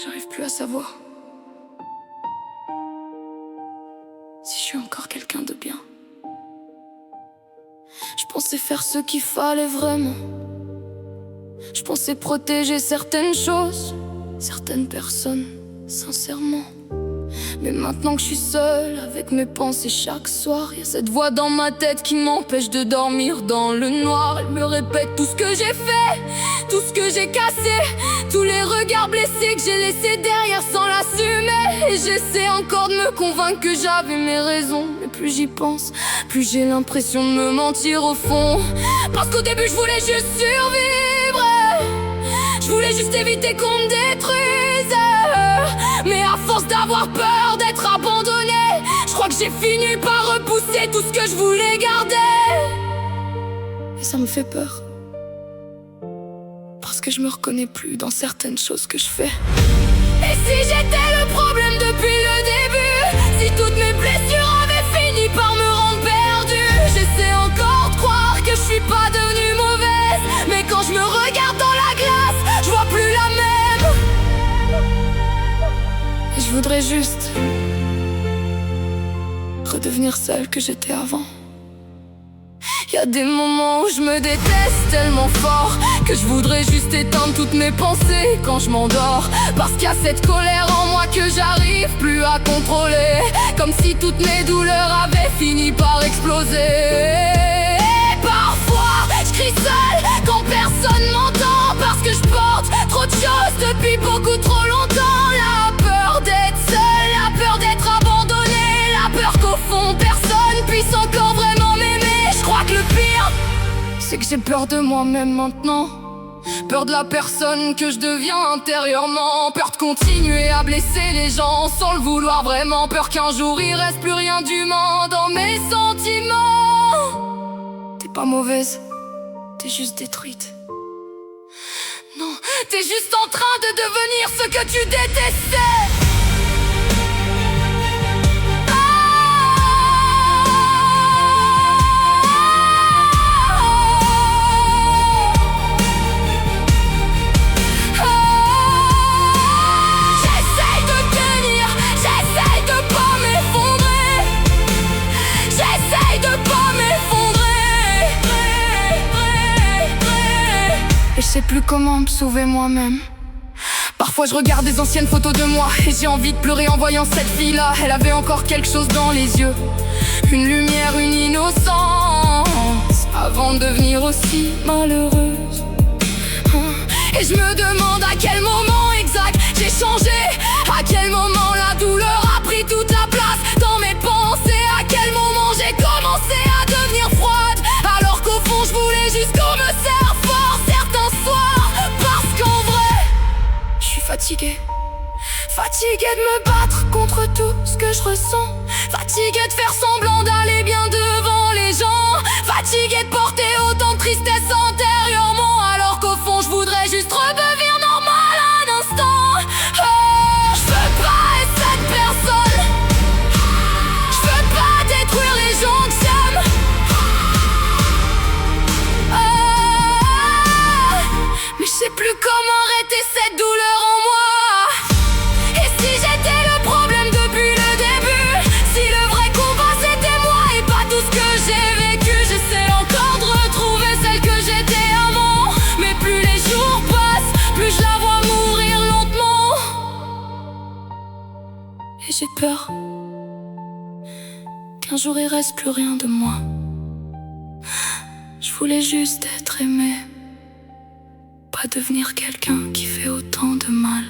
J'arrive plus à savoir si je suis encore quelqu'un de bien. Je pensais faire ce qu'il fallait vraiment. Je pensais protéger certaines choses, certaines personnes, sincèrement. Mais maintenant que je suis seule avec mes pensées chaque soir, y a cette voix dans ma tête qui m'empêche de dormir dans le noir. Elle me répète tout ce que j'ai fait, tout ce que j'ai cassé, tous les regards blessés que j'ai laissés derrière sans l'assumer. Et j'essaie encore de me convaincre que j'avais mes raisons, mais plus j'y pense, plus j'ai l'impression de me mentir au fond. Parce qu'au début je voulais juste survivre, je voulais juste éviter qu'on me détruise. Mais à force d'avoir peur d'être abandonnée, je crois que j'ai fini par repousser tout ce que je voulais garder. Et ça me fait peur, parce que je me reconnais plus dans certaines choses que je fais. Et si j'étais le problème depuis le début, si toutes mes blessures avaient fini par me rendre perdue, j'essaie encore de croire que je suis pas devenue mauvaise. Mais quand je me regarde dans la glace, je vois plus la même. Et je voudrais juste redevenir celle que j'étais avant. Y a des moments où je me déteste tellement fort que je voudrais juste éteindre toutes mes pensées quand je m'endors. Parce qu'il y a cette colère en moi que j'arrive plus à contrôler, comme si toutes mes douleurs avaient fini par exploser. Et parfois je crie seule quand personne m'entend, parce que je porte trop de choses depuis beaucoup trop longtemps. La peur d'être seule, la peur d'être abandonnée, la peur qu'au fond personne puisse encore vraiment m'aimer. Je crois que le pire, c'est que j'ai peur de moi-même maintenant. Peur de la personne que je deviens intérieurement. Peur de continuer à blesser les gens sans le vouloir vraiment. Peur qu'un jour il reste plus rien d'humain dans mes sentiments. T'es pas mauvaise, t'es juste détruite. Non, t'es juste en train de devenir ce que tu détestais. Et je sais plus comment me sauver moi-même. Parfois je regarde des anciennes photos de moi et j'ai envie de pleurer en voyant cette fille-là. Elle avait encore quelque chose dans les yeux, une lumière, une innocence, avant de devenir aussi malheureuse. Et je me demande à quel moment exact j'ai changé, à quel moment la douleur a pris toute la place dans mes pensées, à quel moment j'ai commencé à devenir froide, alors qu'au fond je voulais juste qu'on me serre fort certains soirs. Parce qu'en vrai, je suis fatiguée, fatiguée de me battre contre tout ce que je ressens, fatiguée de faire semblant d'aller bien devant les gens, fatiguée de porter autant de tristesse intérieurement, alors qu'au fond je voudrais juste redevenir normal un instant. Je veux pas être cette personne, je veux pas détruire les gens que j'aime. Mais je sais plus comment arrêter cette douleur en moi. Et si j'étais le problème depuis le début, si le vrai combat c'était moi et pas tout ce que j'ai vécu, j'essaie encore de retrouver celle que j'étais avant. Mais plus les jours passent, plus je la vois mourir lentement. Et j'ai peur qu'un jour il reste plus rien de moi. Je voulais juste être aimée, pas devenir quelqu'un qui fait autant de mal.